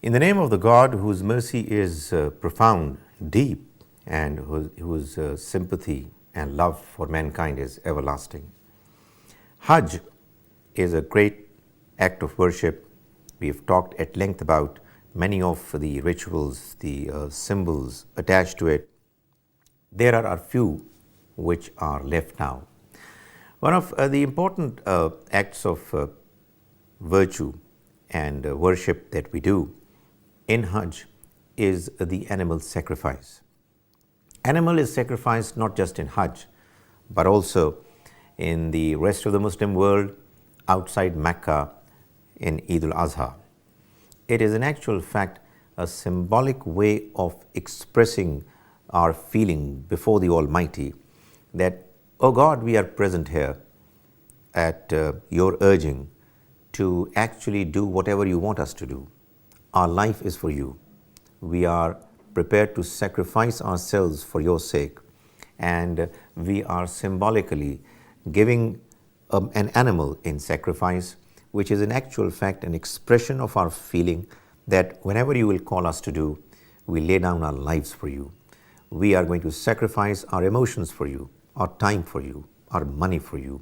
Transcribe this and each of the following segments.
In the name of the God whose mercy is profound, deep, and whose sympathy and love for mankind is everlasting. Hajj is a great act of worship. We have talked at length about many of the rituals, the symbols attached to it. There are a few which are left now. One of the important acts of virtue and worship that we do in Hajj is the animal sacrifice. Animal is sacrificed not just in Hajj, but also in the rest of the Muslim world, outside Mecca, in Eid al-Adha. It is in actual fact a symbolic way of expressing our feeling before the Almighty that, oh God, we are present here at your urging to actually do whatever you want us to do. Our life is for you. We are prepared to sacrifice ourselves for your sake, and we are symbolically giving an animal in sacrifice, which is in actual fact an expression of our feeling that whenever you will call us to do, we lay down our lives for you. We are going to sacrifice our emotions for you, our time for you, our money for you.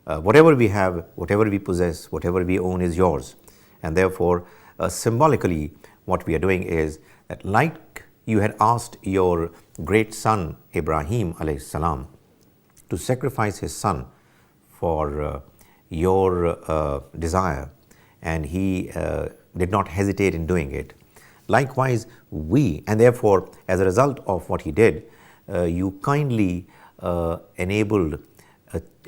Whatever we have, whatever we possess, whatever we own is yours. And therefore, symbolically, what we are doing is that, like you had asked your great son Ibrahim alayhi salam to sacrifice his son for your desire, and he did not hesitate in doing it. Likewise, and therefore, as a result of what he did, you kindly enabled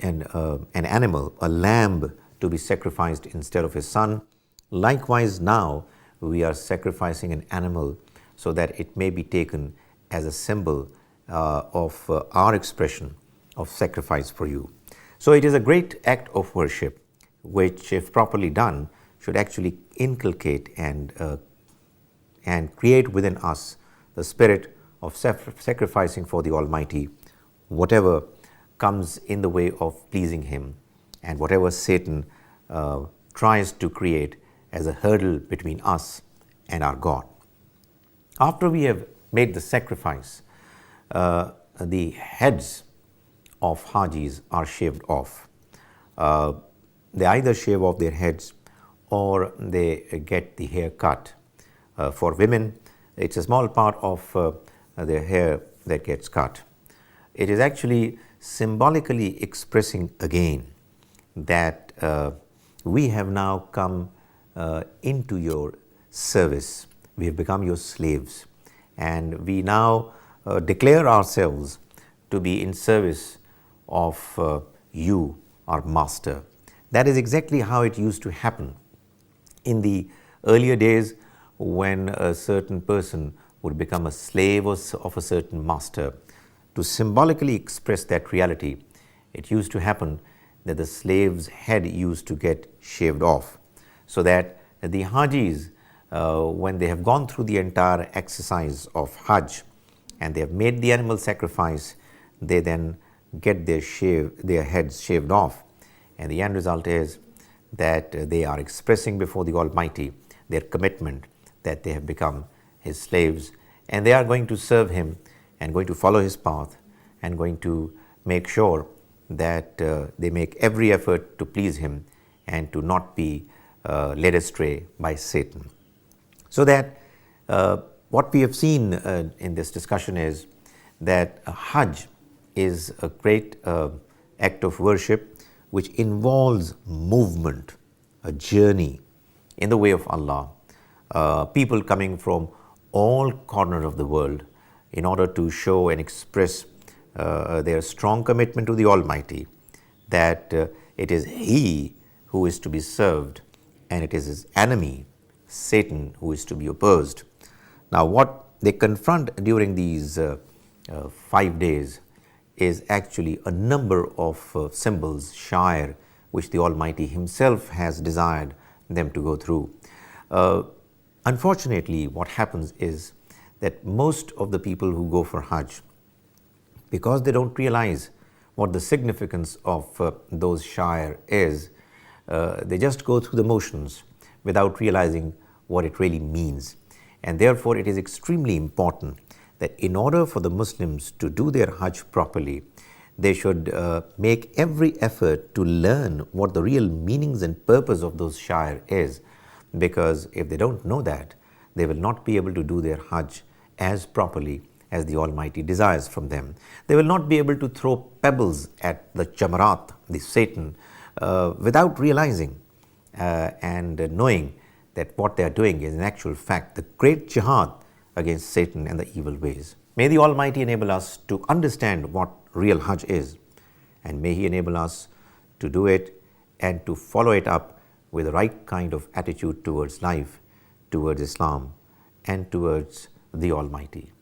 an animal, a lamb, to be sacrificed instead of his son. Likewise, now we are sacrificing an animal so that it may be taken as a symbol of our expression of sacrifice for you. So it is a great act of worship which, if properly done, should actually inculcate and create within us the spirit of sacrificing for the Almighty whatever comes in the way of pleasing Him, and whatever Satan tries to create as a hurdle between us and our God. After we have made the sacrifice, the heads of Hajis are shaved off. They either shave off their heads or they get the hair cut. For women, it's a small part of their hair that gets cut. It is actually symbolically expressing again that we have now come into your service. We have become your slaves, and we now declare ourselves to be in service of you, our master. That is exactly how it used to happen in the earlier days, when a certain person would become a slave of a certain master. To symbolically express that reality, it used to happen that the slave's head used to get shaved off, so that the Hajis, when they have gone through the entire exercise of Hajj and they have made the animal sacrifice, they then get their heads shaved off, and the end result is that they are expressing before the Almighty their commitment that they have become His slaves, and they are going to serve Him and going to follow His path and going to make sure that they make every effort to please Him and to not be led astray by Satan. So that what we have seen in this discussion is that Hajj is a great act of worship which involves movement, a journey in the way of Allah. People coming from all corners of the world in order to show and express their strong commitment to the Almighty, that it is He who is to be served and it is His enemy, Satan, who is to be opposed. Now, what they confront during these 5 days is actually a number of symbols, shair, which the Almighty Himself has desired them to go through. Unfortunately, what happens is that most of the people who go for Hajj, because they don't realize what the significance of those shair is, they just go through the motions without realizing what it really means. And therefore, it is extremely important that in order for the Muslims to do their Hajj properly, they should make every effort to learn what the real meanings and purpose of those sha'r is, because if they don't know that, they will not be able to do their Hajj as properly as the Almighty desires from them. They will not be able to throw pebbles at the Jamarat, the Satan, without realizing and knowing that what they are doing is in actual fact the great jihad against Satan and the evil ways. May the Almighty enable us to understand what real Hajj is, and may He enable us to do it and to follow it up with the right kind of attitude towards life, towards Islam, and towards the Almighty.